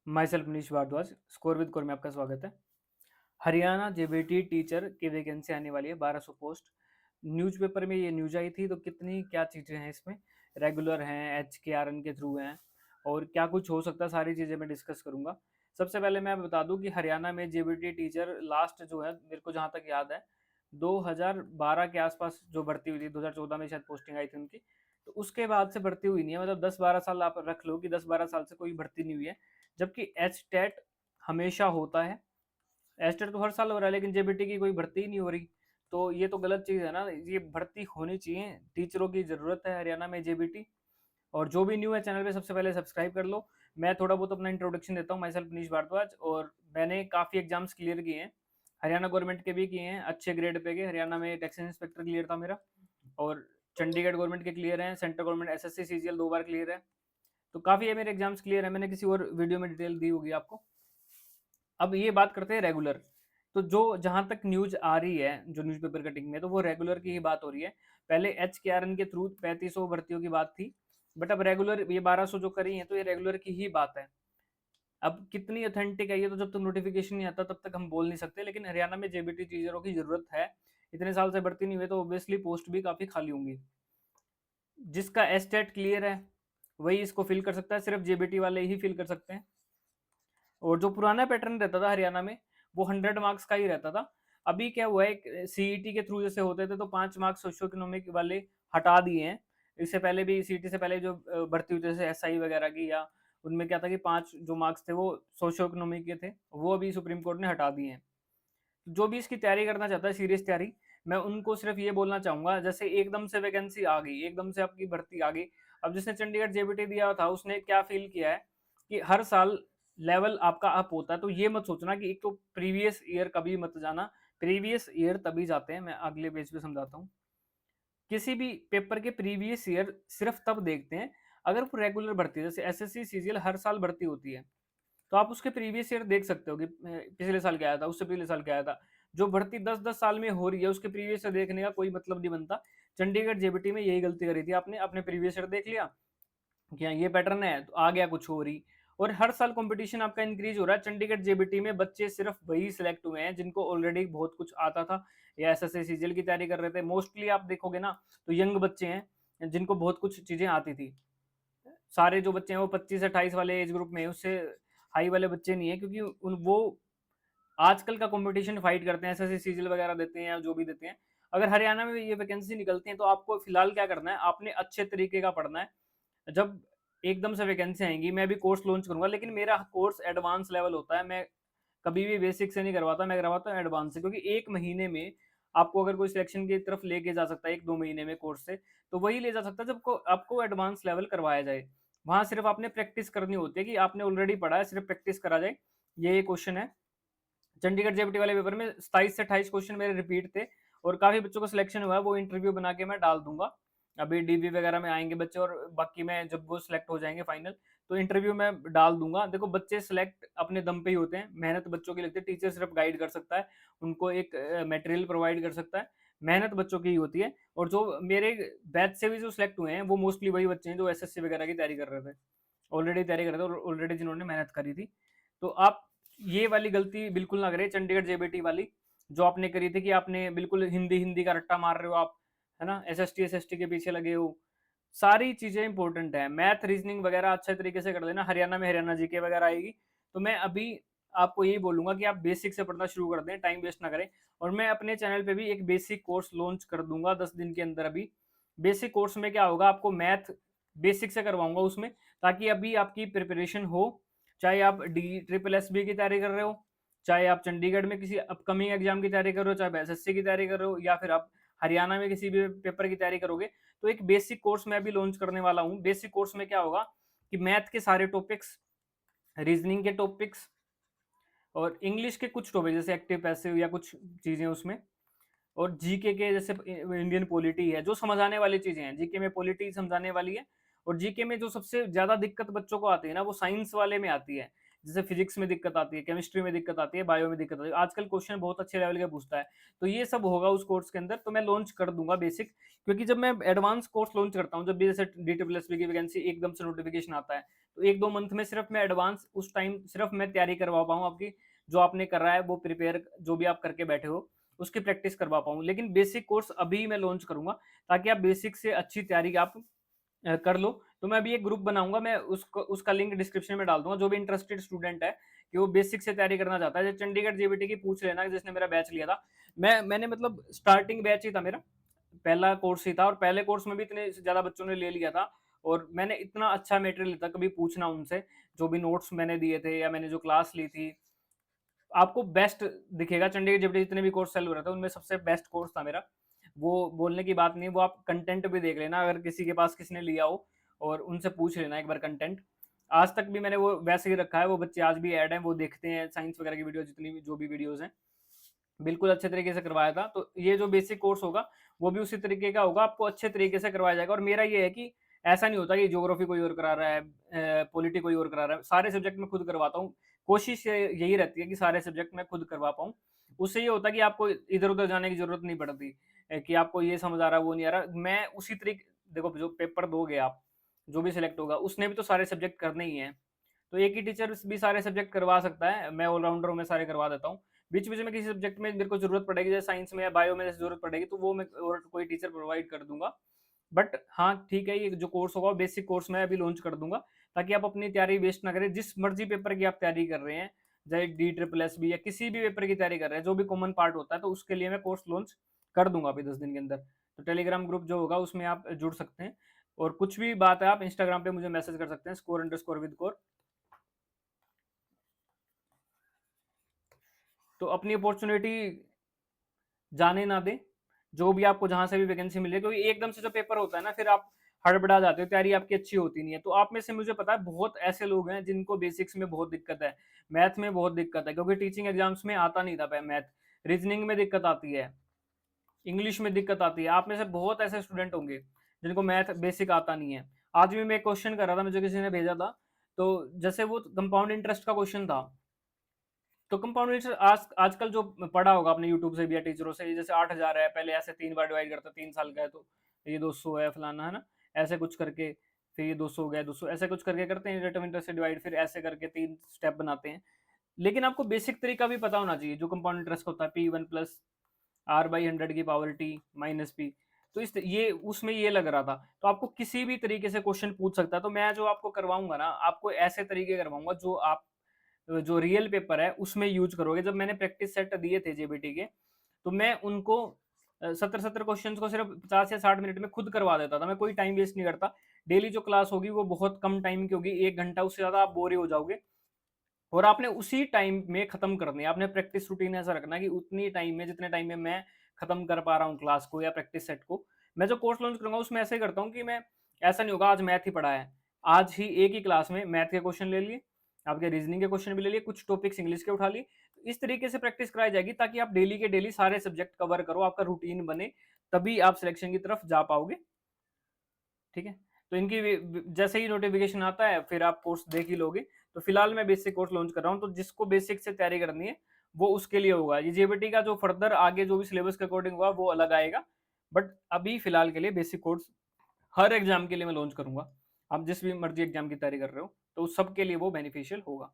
My self Manish Bhardwaj. Score with core में आपका स्वागत है। हरियाणा जेबीटी टीचर की वैकेंसी आने वाली है, 1200 पोस्ट। न्यूज़पेपर में ये न्यूज आई थी, तो कितनी क्या चीज़ें हैं इसमें, रेगुलर हैं, HKRN के थ्रू हैं, और क्या कुछ हो सकता है, सारी चीज़ें मैं डिस्कस करूंगा। सबसे पहले मैं बता दूं कि हरियाणा में जेबीटी टीचर लास्ट जो है, मेरे को जहां तक याद है 2012 के आसपास जो भर्ती हुई थी, 2014 में शायद पोस्टिंग आई थी उनकी। तो उसके बाद से भर्ती हुई नहीं है, मतलब 10-12 साल आप रख लो कि 10-12 साल से कोई भर्ती नहीं हुई है। जबकि एच टेट हमेशा होता है। एच टेट तो हर साल हो रहा है, लेकिन जेबीटी की कोई भर्ती ही नहीं हो रही। तो ये तो गलत चीज़ है ना, ये भर्ती होनी चाहिए, टीचरों की ज़रूरत है हरियाणा में जेबीटी। और जो भी न्यू है चैनल पे, सबसे पहले सब्सक्राइब कर लो। मैं थोड़ा बहुत अपना इंट्रोडक्शन देता हूँ। माई सेल्फ मनीष भारद्वाज, और मैंने काफ़ी एग्जाम्स क्लियर किए हैं, हरियाणा गवर्नमेंट के भी किए हैं, अच्छे ग्रेड पे गए। हरियाणा में टैक्स इंस्पेक्टर क्लियर था मेरा, और चंडीगढ़ गवर्नमेंट के क्लियर हैं, सेंट्रल गवर्नमेंट SSC CGL 2 बार क्लियर है। तो काफ़ी है, मेरे एग्जाम्स क्लियर है, मैंने किसी और वीडियो में डिटेल दी होगी आपको। अब ये बात करते हैं रेगुलर। तो जो जहां तक न्यूज आ रही है, जो न्यूज़पेपर कटिंग में, तो वो रेगुलर की ही बात हो रही है। पहले HKRN के थ्रू 3500 भर्तियों की बात थी, बट अब रेगुलर ये 1200 जो करी है, तो ये रेगुलर की ही बात है। अब कितनी ऑथेंटिक है ये, तो जब तक नोटिफिकेशन नहीं आता तब तक हम बोल नहीं सकते। लेकिन हरियाणा में जेबीटी टीचरों की जरूरत है, इतने साल से भर्ती नहीं हुई, तो ऑब्वियसली पोस्ट भी काफी खाली होंगी। जिसका एस्टेट क्लियर है वही इसको फिल कर सकता है, सिर्फ जेबीटी वाले ही फिल कर सकते हैं। और जो पुराना पैटर्न रहता था हरियाणा में, वो 100 मार्क्स का ही रहता था। अभी क्या हुआ है, सीईटी के थ्रू जैसे होते थे, तो 5 मार्क्स सोशियो इकोनॉमिक वाले हटा दिए हैं। इससे पहले भी सीईटी से पहले जो भर्ती हुई थी, जैसे SI वगैरह की, या उनमें क्या था कि 5 जो मार्क्स थे वो सोशियो इकोनॉमिक के थे, वो अभी सुप्रीम कोर्ट ने हटा दिए हैं। जो भी इसकी तैयारी करना चाहता है, सीरियस तैयारी, मैं उनको सिर्फ ये बोलना चाहूंगा, जैसे एकदम से वैकेंसी आ गई, एकदम से आपकी भर्ती आ गई। अब जिसने चंडीगढ़ जेबीटी दिया था, उसने क्या फील किया है कि हर साल लेवल आपका अप होता है। तो ये मत सोचना कि एक तो प्रीवियस ईयर कभी मत जाना। प्रीवियस ईयर तभी जाते हैं, मैं अगले पेज पे समझाता हूँ। किसी भी पेपर के प्रीवियस ईयर सिर्फ तब देखते हैं अगर वो रेगुलर भर्ती है। जैसे SSC CGL हर साल भर्ती होती है, तो आप उसके प्रीवियस ईयर देख सकते हो कि पिछले साल क्या आया था, उससे पिछले साल क्या आया था। जो भर्ती 10-10 साल में हो रही है, उसके प्रीवियस ईयर देखने का कोई मतलब नहीं बनता। चंडीगढ़ जेबीटी में यही गलती करी थी आपने, अपने प्रीवियस ईयर देख लिया कि हाँ, ये पैटर्न है, तो आ गया कुछ हो रही। और हर साल कंपटीशन आपका इंक्रीज हो रहा है। चंडीगढ़ जेबीटी में बच्चे सिर्फ वही सिलेक्ट हुए हैं जिनको ऑलरेडी बहुत कुछ आता था, या SSC CGL की तैयारी कर रहे थे। मोस्टली आप देखोगे ना, तो यंग बच्चे हैं जिनको बहुत कुछ चीजें आती थी। सारे जो बच्चे हैं वो 25 से 28 वाले एज ग्रुप में, उससे हाई वाले बच्चे नहीं है, क्योंकि उन वो आजकल का कंपटीशन फाइट करते हैं, SSC CGL वगैरह देते हैं या जो भी देते हैं। अगर हरियाणा में ये वैकेंसी निकलती है, तो आपको फिलहाल क्या करना है, आपने अच्छे तरीके का पढ़ना है। जब एकदम से वैकेंसी आएंगी, मैं भी कोर्स लॉन्च करूंगा, लेकिन मेरा कोर्स एडवांस लेवल होता है। मैं कभी भी बेसिक से नहीं करवाता, मैं करवाता हूँ एडवांस से, क्योंकि 1 महीने में आपको अगर कोई सिलेक्शन की तरफ लेके जा सकता है 1-2 महीने में कोर्स से, तो वही ले जा सकता है जब आपको एडवांस लेवल करवाया जाए। वहां सिर्फ आपने प्रैक्टिस करनी होती है, कि आपने ऑलरेडी पढ़ा है, सिर्फ प्रैक्टिस करा जाए। ये क्वेश्चन है चंडीगढ़ जेबीटी वाले पेपर में, 27 से 28 क्वेश्चन मेरे रिपीट थे, और काफी बच्चों का सिलेक्शन हुआ है। वो इंटरव्यू बना के मैं डाल दूंगा। अभी DV वगैरह में आएंगे बच्चे, और बाकी मैं जब वो सिलेक्ट हो जाएंगे फाइनल, तो इंटरव्यू में डाल दूंगा। देखो, बच्चे सिलेक्ट अपने दम पे ही होते हैं, मेहनत बच्चों की लगती है। टीचर सिर्फ गाइड कर सकता है, उनको एक मटेरियल प्रोवाइड कर सकता है, मेहनत बच्चों की ही होती है। और जो मेरे बैच से भी जो सिलेक्ट हुए हैं, वो मोस्टली वही बच्चे हैं जो SSC वगैरह की तैयारी कर रहे थे, ऑलरेडी तैयारी कर रहे थे, और ऑलरेडी जिन्होंने मेहनत करी थी। तो आप ये वाली गलती बिल्कुल ना करें, चंडीगढ़ जेबीटी वाली जो आपने करी थी, कि आपने बिल्कुल हिंदी हिंदी का रट्टा मार रहे हो आप, है ना, SST SST के पीछे लगे हो। सारी चीजें इंपॉर्टेंट है, मैथ रीजनिंग वगैरह अच्छे तरीके से कर लेना। हरियाणा में हरियाणा जीके वगैरह आएगी। तो मैं अभी आपको यही बोलूंगा कि आप बेसिक से पढ़ना शुरू कर दें, टाइम वेस्ट ना करें। और मैं अपने चैनल पे भी एक बेसिक कोर्स लॉन्च कर दूंगा 10 दिन के अंदर। अभी बेसिक कोर्स में क्या होगा, आपको मैथ बेसिक से करवाऊंगा उसमें, ताकि अभी आपकी प्रिपरेशन हो। चाहे आप DSSS की तैयारी कर रहे हो, चाहे आप चंडीगढ़ में किसी अपकमिंग एग्जाम की तैयारी कर रहे हो, चाहे SSC की तैयारी कर रहे हो, या फिर आप हरियाणा में किसी भी पेपर की तैयारी करोगे, तो एक बेसिक कोर्स मैं भी लॉन्च करने वाला हूँ। बेसिक कोर्स में क्या होगा कि मैथ के सारे टॉपिक्स, रीजनिंग के टॉपिक्स, और इंग्लिश के कुछ टॉपिक जैसे एक्टिव पैसिव या कुछ चीजें उसमें, और जीके के जैसे इंडियन पॉलिटी है, जो समझ आने वाली चीजें हैं। जीके में पॉलिटी समझाने वाली है। और जीके में जो सबसे ज्यादा दिक्कत बच्चों को आती है ना, वो साइंस वाले में आती है। जैसे फिजिक्स में दिक्कत आती है, केमिस्ट्री में दिक्कत आती है, बायो में दिक्कत आती है। आजकल क्वेश्चन बहुत अच्छे लेवल के पूछता है। तो ये सब होगा उस कोर्स के अंदर, तो मैं लॉन्च कर दूंगा बेसिक। क्योंकि जब मैं एडवांस कोर्स लॉन्च करता हूँ, जब भी जैसे DSSS की वैकेंसी एकदम से नोटिफिकेशन आता है, तो 1-2 मंथ में सिर्फ मैं एडवांस उस टाइम सिर्फ मैं तैयारी करवा पाऊँ आपकी, जो आपने कर रहा है वो प्रिपेयर जो भी आप करके बैठे हो, उसकी प्रैक्टिस करवा पाऊँ। लेकिन बेसिक कोर्स अभी मैं लॉन्च करूँगा, ताकि आप बेसिक से अच्छी तैयारी आप कर लो। तो मैं अभी एक ग्रुप बनाऊँगा, मैं उसको उसका लिंक डिस्क्रिप्शन में डाल दूँगा। जो भी इंटरेस्टेड स्टूडेंट है कि वो बेसिक से तैयारी करना चाहता है, जैसे चंडीगढ़ जेबीटी की पूछ लेना, जिसने मेरा बैच लिया था। मैंने मतलब स्टार्टिंग बैच ही था मेरा, पहला कोर्स ही था, और पहले कोर्स में भी इतने ज़्यादा बच्चों ने ले लिया था, और मैंने इतना अच्छा मटेरियल था, कभी पूछना उनसे, जो भी नोट्स मैंने दिए थे या मैंने जो क्लास ली थी, आपको बेस्ट दिखेगा। चंडीगढ़ जेबीटी जितने भी कोर्स चल रहे थे, उनमें सबसे बेस्ट कोर्स था मेरा। वो बोलने की बात नहीं है, वो आप कंटेंट भी देख लेना, अगर किसी के पास किसी ने लिया हो, और उनसे पूछ लेना एक बार कंटेंट। आज तक भी मैंने वो वैसे ही रखा है, वो बच्चे आज भी ऐड हैं, वो देखते हैं साइंस वगैरह की वीडियो, जितनी भी जो भी वीडियोज़ हैं। बिल्कुल अच्छे तरीके से करवाया था। तो ये जो बेसिक कोर्स होगा, वो भी उसी तरीके का होगा, आपको अच्छे तरीके से करवाया जाएगा। और मेरा ये है कि ऐसा नहीं होता कि ज्योग्राफी कोई और करा रहा है, पॉलिटी कोई और करा रहा है, सारे सब्जेक्ट मैं खुद करवाता हूँ। कोशिश यही रहती है कि सारे सब्जेक्ट मैं खुद करवा पाऊँ। उससे ये होता है कि आपको इधर-उधर जाने की ज़रूरत नहीं पड़ती, कि आपको ये समझ आ रहा है, वो नहीं आ रहा। मैं उसी तरीके देखो, जो पेपर दोगे आप, जो भी सिलेक्ट होगा, उसने भी तो सारे सब्जेक्ट करने ही हैं। तो एक ही टीचर भी सारे सब्जेक्ट करवा सकता है, मैं ऑलराउंडर हूँ, मैं सारे करवा देता हूँ। बीच-बीच में किसी सब्जेक्ट में मेरे को ज़रूरत पड़ेगी, जैसे साइंस में या बायो में जैसे ज़रूरत पड़ेगी, तो वो मैं और कोई टीचर प्रोवाइड कर दूँगा। बट हाँ, ठीक है, ये जो कोर्स होगा, बेसिक कोर्स मैं अभी लॉन्च कर दूँगा, ताकि आप अपनी तैयारी वेस्ट ना करें। जिस मर्ज़ी पेपर की आप तैयारी कर रहे हैं, चाहे डी ट्रिपल एस बी या किसी भी पेपर की तैयारी कर रहे हैं, जो भी कॉमन पार्ट होता है, तो उसके लिए मैं कोर्स लॉन्च कर दूँगा अभी 10 दिन के अंदर। तो टेलीग्राम ग्रुप जो होगा, उसमें आप जुड़ सकते हैं, और कुछ भी बात है, आप इंस्टाग्राम पे मुझे मैसेज कर सकते हैं, score_with_core। तो अपनी अपॉर्चुनिटी जाने ना दें, जो भी आपको जहाँ से भी वैकेंसी मिले, क्योंकि एकदम से जो पेपर होता है ना, फिर आप हड़बड़ा जाते हो, तैयारी आपकी अच्छी होती नहीं है। तो आप में से मुझे पता है बहुत ऐसे लोग हैं जिनको बेसिक्स में बहुत दिक्कत है, मैथ में बहुत दिक्कत है, क्योंकि टीचिंग एग्जाम्स में आता नहीं था मैथ, रीजनिंग में दिक्कत आती है, इंग्लिश में दिक्कत आती है। आप में से बहुत ऐसे स्टूडेंट होंगे जिनको मैथ बेसिक आता नहीं है। आज भी मैं एक क्वेश्चन कर रहा था, मुझे किसी ने भेजा था, तो जैसे वो कंपाउंड इंटरेस्ट का क्वेश्चन था, तो कंपाउंड इंटरेस्ट आजकल जो पढ़ा होगा आपने यूट्यूब से भी या टीचरों से, जैसे 8,000 है, पहले ऐसे 3 बार डिवाइड करता, 3 साल का है तो ये 200 है, फलाना है ना, ऐसे कुछ करके, फिर ये 200 हो गया, 200 ऐसे कुछ करके करते हैं रेट ऑफ इंटरेस्ट से डिवाइड, फिर ऐसे करके 3 स्टेप बनाते हैं। लेकिन आपको बेसिक तरीका भी पता होना चाहिए, जो कंपाउंड इंटरेस्ट होता है, P1 प्लस R/100 की पावर T माइनस P। तो ये उसमें ये लग रहा था, तो आपको किसी भी तरीके से क्वेश्चन पूछ सकता है। तो मैं जो आपको करवाऊंगा ना, आपको ऐसे तरीके करवाऊंगा जो आप जो रियल पेपर है उसमें यूज करोगे। जब मैंने प्रैक्टिस सेट दिए थे जेबीटी के, तो मैं उनको 70-70 क्वेश्चंस को सिर्फ 50 या 60 मिनट में खुद करवा देता था। मैं कोई टाइम वेस्ट नहीं करता। डेली जो क्लास होगी वो बहुत कम टाइम की होगी, 1 घंटा, उससे ज़्यादा आप बोर ही हो जाओगे, और आपने उसी टाइम में खत्म करनी है। आपने प्रैक्टिस रूटीन ऐसा रखना है कि उतनी टाइम में, जितने टाइम में मैं खत्म कर पा रहा हूँ क्लास को या प्रैक्टिस सेट को। मैं जो कोर्स लॉन्च करूंगा उसमें ऐसे ही करता हूँ कि मैं, ऐसा नहीं होगा आज मैथ ही पढ़ा है, आज ही एक ही क्लास में मैथ के क्वेश्चन ले लिए, आपके रीजनिंग के क्वेश्चन भी ले लिए, कुछ टॉपिक्स इंग्लिश के उठा लिए। तो इस तरीके से प्रैक्टिस कराई जाएगी, ताकि आप डेली के डेली सारे सब्जेक्ट कवर करो, आपका रूटीन बने, तभी आप सिलेक्शन की तरफ जा पाओगे। ठीक है? तो इनकी जैसे ही नोटिफिकेशन आता है, फिर आप कोर्स देख ही लोगे। तो फिलहाल मैं बेसिक कोर्स लॉन्च कर रहा हूँ, तो जिसको बेसिक से तैयारी करनी है, वो उसके लिए होगा। ये जेबीटी का जो फर्दर आगे जो भी सिलेबस के अकॉर्डिंग होगा, वो अलग आएगा। बट अभी फिलहाल के लिए बेसिक कोर्स हर एग्जाम के लिए मैं लॉन्च करूंगा। आप जिस भी मर्जी एग्जाम की तैयारी कर रहे हो, तो उस सब के लिए वो बेनिफिशियल होगा।